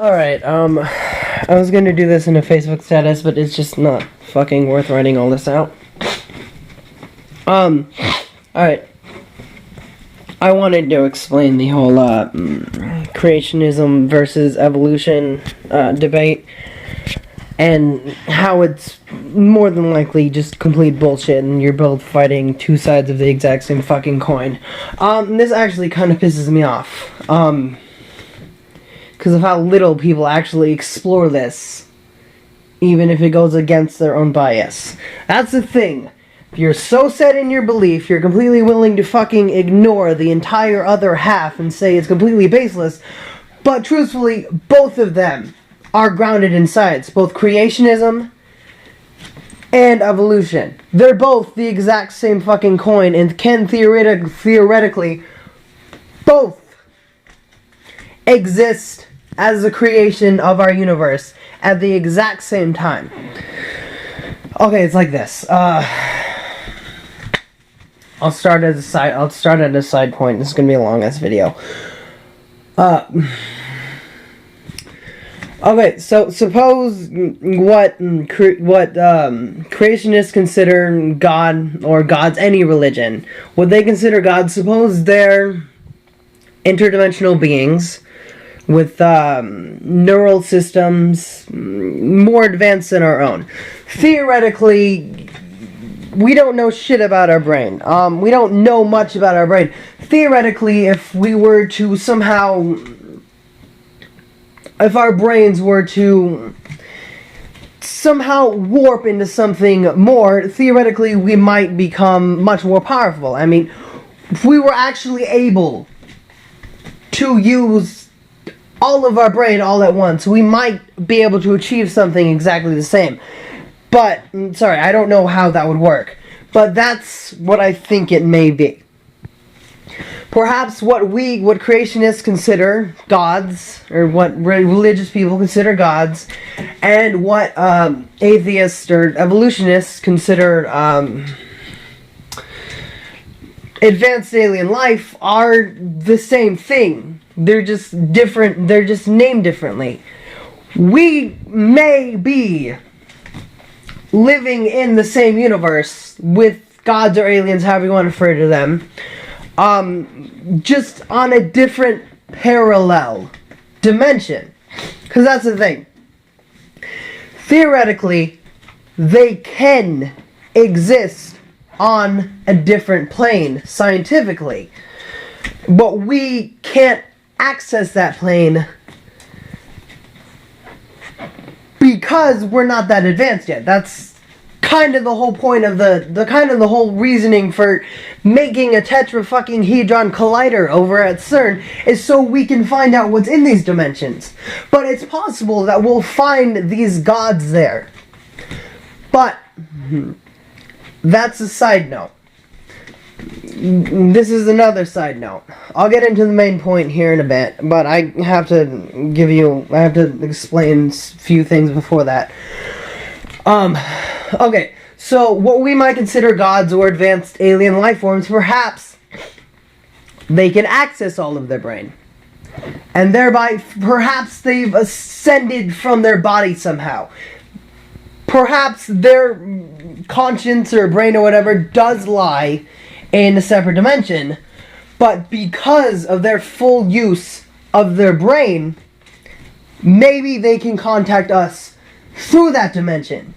Alright, I was gonna do this in a Facebook status, but it's just not fucking worth writing all this out. Alright. I wanted to explain the whole, creationism versus evolution, debate, and how it's more than likely just complete bullshit, and you're both fighting two sides of the exact same fucking coin. This actually kind of pisses me off, because of how little people actually explore this, even if it goes against their own bias. That's the thing. If you're so set in your belief, you're completely willing to fucking ignore the entire other half and say it's completely baseless, but truthfully, both of them are grounded in science, both creationism and evolution. They're both the exact same fucking coin and can theoretically both exist as the creation of our universe at the exact same time. Okay, it's like this. I'll start at a side point. This is gonna be a long ass video. Okay, so suppose what creationists consider God, or gods, any religion, what they consider God, suppose they're interdimensional beings with neural systems more advanced than our own. Theoretically, we don't know shit about our brain. We don't know much about our brain. Theoretically, if our brains were to somehow warp into something more, theoretically we might become much more powerful. I mean, if we were actually able to use all of our brain all at once, we might be able to achieve something exactly the same. But, sorry, I don't know how that would work. But that's what I think it may be. Perhaps what creationists consider gods, or what religious people consider gods, and what atheists or evolutionists consider advanced alien life are the same thing. They're just different. They're just named differently. We may be living in the same universe with gods or aliens, however you want to refer to them, just on a different parallel dimension. Because that's the thing. Theoretically, they can exist on a different plane, scientifically. But we can't access that plane because we're not that advanced yet. That's kind of the whole point of the whole reasoning for making a tetrahedron collider over at CERN, is so we can find out what's in these dimensions. But it's possible that we'll find these gods there. But that's a side note. This is another side note. I'll get into the main point here in a bit, but I have to explain a few things before that. Okay, so what we might consider gods or advanced alien life forms, perhaps they can access all of their brain. And thereby, perhaps they've ascended from their body somehow. Perhaps their conscience or brain or whatever does lie in a separate dimension, but because of their full use of their brain, maybe they can contact us through that dimension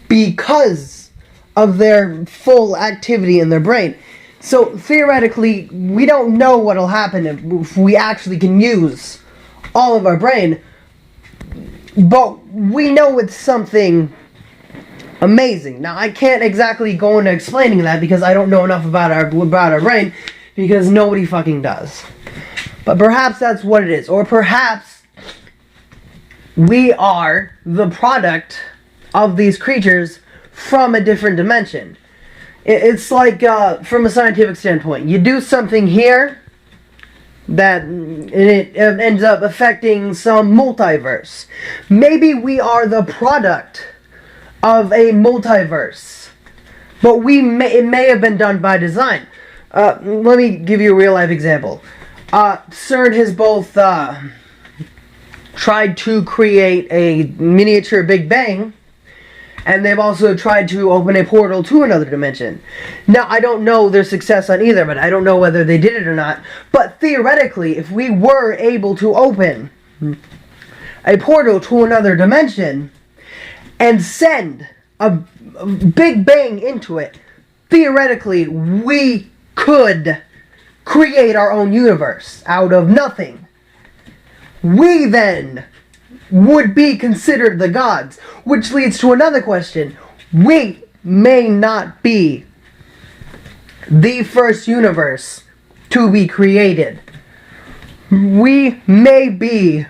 because of their full activity in their brain. So theoretically, we don't know what'll happen if we actually can use all of our brain, but we know it's something amazing. Now, I can't exactly go into explaining that because I don't know enough about our brain, because nobody fucking does. But perhaps that's what it is. Or perhaps we are the product of these creatures from a different dimension. It's like, from a scientific standpoint, you do something here that it ends up affecting some multiverse. Maybe we are the product of a multiverse, but it may have been done by design. Let me give you a real life example. CERN has both tried to create a miniature Big Bang, and they've also tried to open a portal to another dimension. Now, I don't know their success on either, but I don't know whether they did it or not. But theoretically, if we were able to open a portal to another dimension and send a Big Bang into it, theoretically, we could create our own universe out of nothing. We then would be considered the gods, which leads to another question. We may not be the first universe to be created. We may be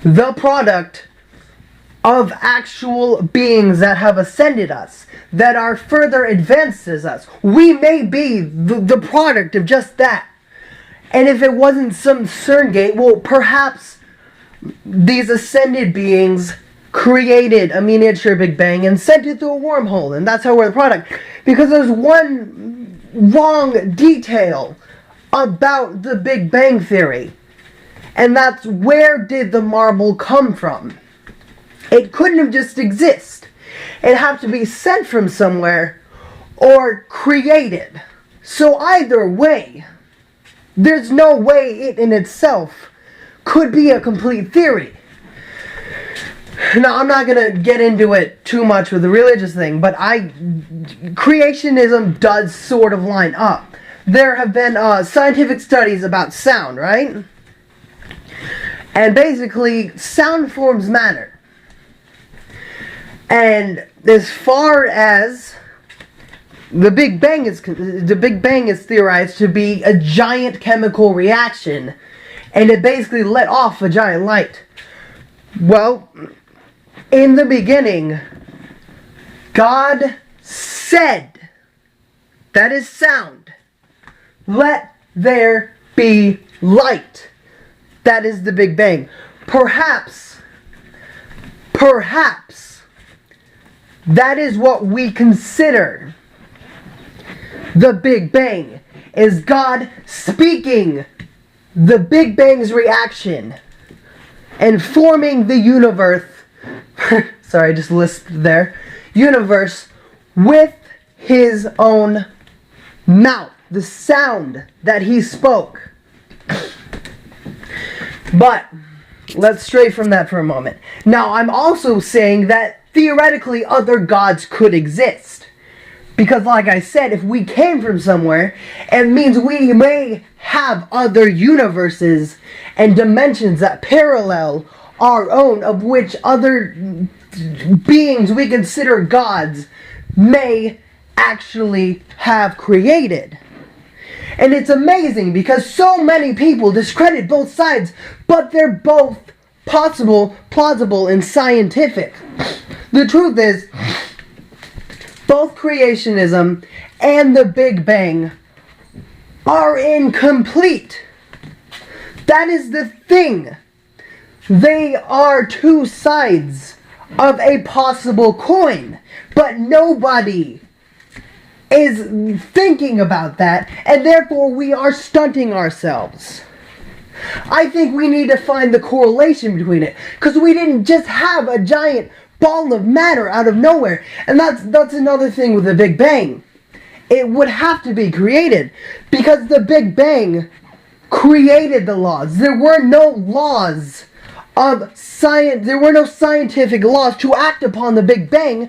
the product of actual beings that have ascended us, that are further advanced as us. We may be the product of just that. And if it wasn't some CERN-gate, well, perhaps these ascended beings created a miniature Big Bang and sent it through a wormhole, and that's how we're the product. Because there's one wrong detail about the Big Bang Theory, and that's, where did the marble come from? It couldn't have just exist. It had to be sent from somewhere or created. So either way, there's no way it in itself could be a complete theory. Now, I'm not going to get into it too much with the religious thing, but creationism does sort of line up. There have been scientific studies about sound, right? And basically, sound forms matter. And as far as the Big Bang is theorized to be a giant chemical reaction, and it basically let off a giant light. Well, in the beginning, God said, that is sound, let there be light. That is the Big Bang. Perhaps, that is what we consider the Big Bang, is God speaking the Big Bang's reaction and forming the universe, sorry, I just lisped there, universe with his own mouth, the sound that he spoke. But let's stray from that for a moment. Now, I'm also saying that theoretically other gods could exist. Because like I said, if we came from somewhere, it means we may have other universes and dimensions that parallel our own, of which other beings we consider gods may actually have created. And it's amazing because so many people discredit both sides, but they're both possible, plausible, and scientific. The truth is, both creationism and the Big Bang are incomplete. That is the thing. They are two sides of a possible coin, but nobody is thinking about that, and therefore we are stunting ourselves. I think we need to find the correlation between it, because we didn't just have a giant ball of matter out of nowhere. And that's another thing with the Big Bang. It would have to be created, because the Big Bang created the laws. There were no laws of science, there were no scientific laws to act upon the Big Bang,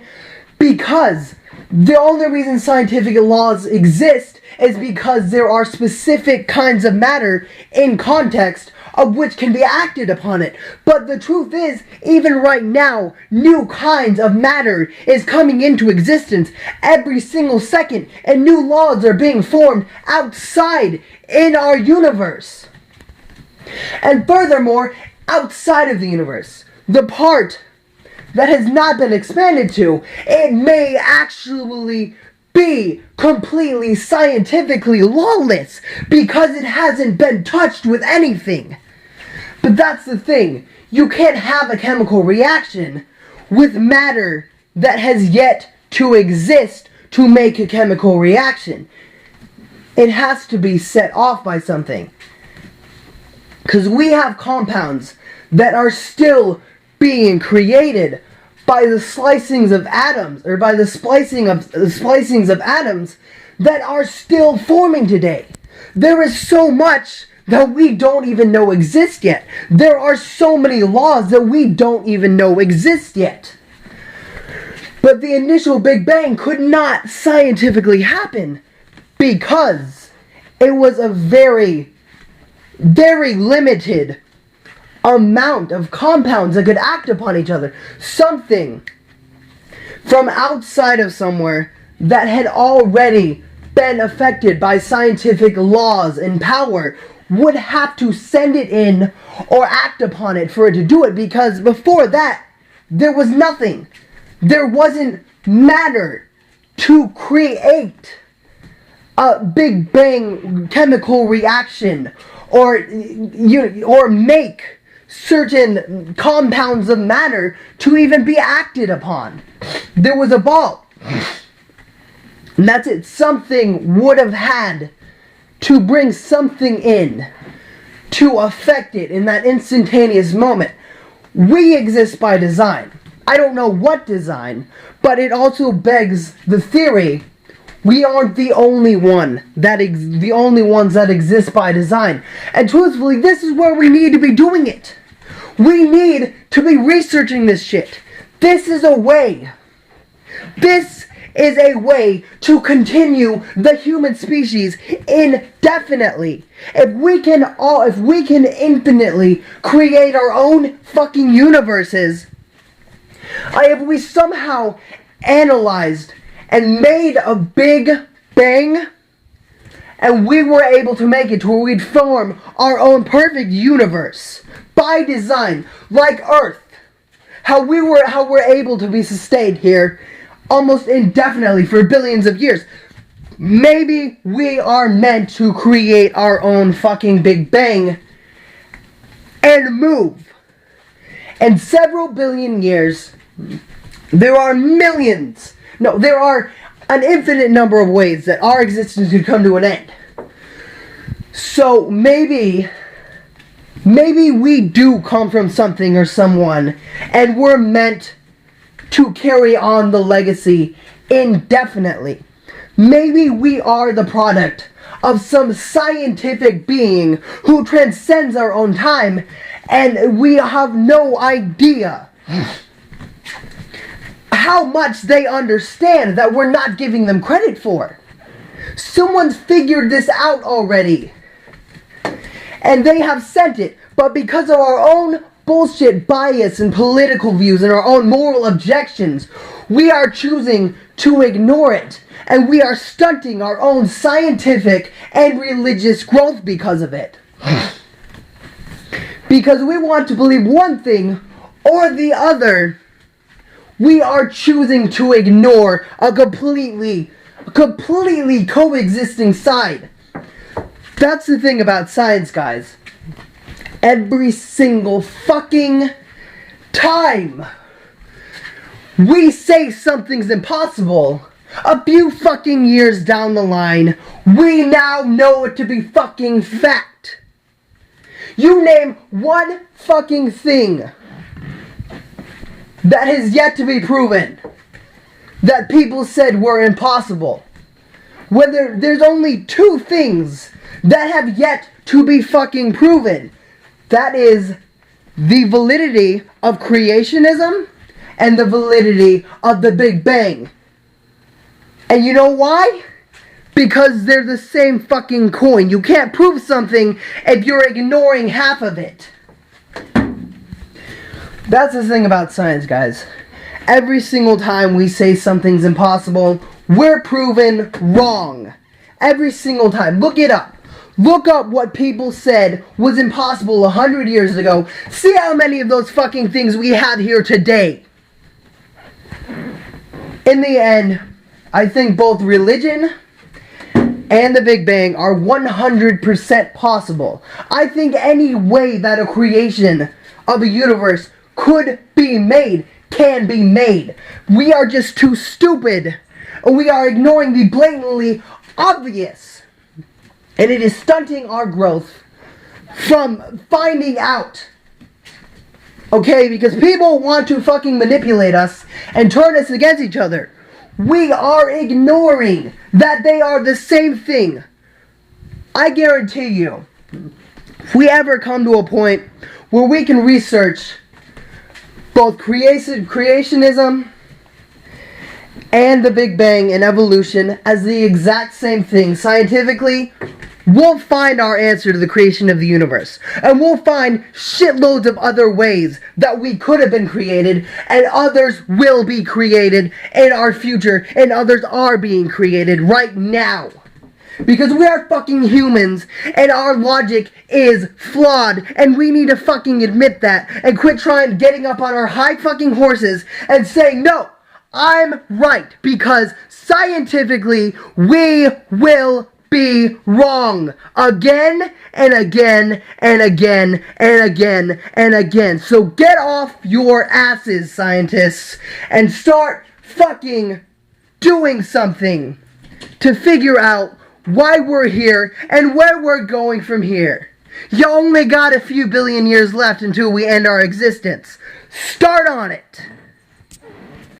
because the only reason scientific laws exist is because there are specific kinds of matter in context of which can be acted upon it. But the truth is, even right now, new kinds of matter is coming into existence every single second, and new laws are being formed outside in our universe. And furthermore, outside of the universe, the part that has not been expanded to, it may actually be completely scientifically lawless because it hasn't been touched with anything. But that's the thing. You can't have a chemical reaction with matter that has yet to exist to make a chemical reaction. It has to be set off by something. Because we have compounds that are still being created by the slicings of atoms, or by the splicings of atoms that are still forming today. There is so much that we don't even know exist yet. There are so many laws that we don't even know exist yet. But the initial Big Bang could not scientifically happen because it was a very, very limited amount of compounds that could act upon each other. Something from outside of somewhere that had already been affected by scientific laws and power would have to send it in or act upon it for it to do it, because before that there was nothing. There wasn't matter to create a Big Bang chemical reaction or make certain compounds of matter to even be acted upon. There was a ball. And that's it. Something would have had to bring something in to affect it in that instantaneous moment. We exist by design. I don't know what design, but it also begs the theory we aren't the only ones that exist by design. And truthfully, this is where we need to be doing it. We need to be researching this shit. This is a way. This is a way to continue the human species indefinitely. If we can infinitely create our own fucking universes, if we somehow analyzed and made a Big Bang, and we were able to make it to where we'd form our own perfect universe by design, like Earth, how we're able to be sustained here almost indefinitely for billions of years. Maybe we are meant to create our own fucking Big Bang and move. In several billion years, there are an infinite number of ways that our existence could come to an end. So maybe we do come from something or someone, and we're meant to carry on the legacy indefinitely. Maybe we are the product of some scientific being who transcends our own time, and we have no idea how much they understand that we're not giving them credit for. Someone's figured this out already, and they have sent it, but because of our own bullshit bias and political views and our own moral objections, we are choosing to ignore it, and we are stunting our own scientific and religious growth because of it. Because we want to believe one thing or the other, we are choosing to ignore a completely coexisting side. That's the thing about science, guys. Every single fucking time we say something's impossible, a few fucking years down the line, we now know it to be fucking fact. You name one fucking thing that has yet to be proven, that people said were impossible. Whether there's only two things that have yet to be fucking proven. That is the validity of creationism and the validity of the Big Bang. And you know why? Because they're the same fucking coin. You can't prove something if you're ignoring half of it. That's the thing about science, guys. Every single time we say something's impossible, we're proven wrong. Every single time. Look it up. Look up what people said was impossible 100 years ago. See how many of those fucking things we have here today. In the end, I think both religion and the Big Bang are 100% possible. I think any way that a creation of a universe could be made can be made. We are just too stupid. We are ignoring the blatantly obvious. And it is stunting our growth from finding out Okay, because people want to fucking manipulate us and turn us against each other. We are ignoring that they are the same thing. I guarantee you, if we ever come to a point where we can research both creationism and the Big Bang and evolution as the exact same thing scientifically, we'll find our answer to the creation of the universe. And we'll find shitloads of other ways that we could have been created, and others will be created in our future, and others are being created right now. Because we are fucking humans, and our logic is flawed, and we need to fucking admit that, and quit getting up on our high fucking horses and saying, no, I'm right, because scientifically, we will be wrong again and again and again and again and again. So get off your asses, scientists, and start fucking doing something to figure out why we're here and where we're going from here. You only got a few billion years left until we end our existence. Start on it.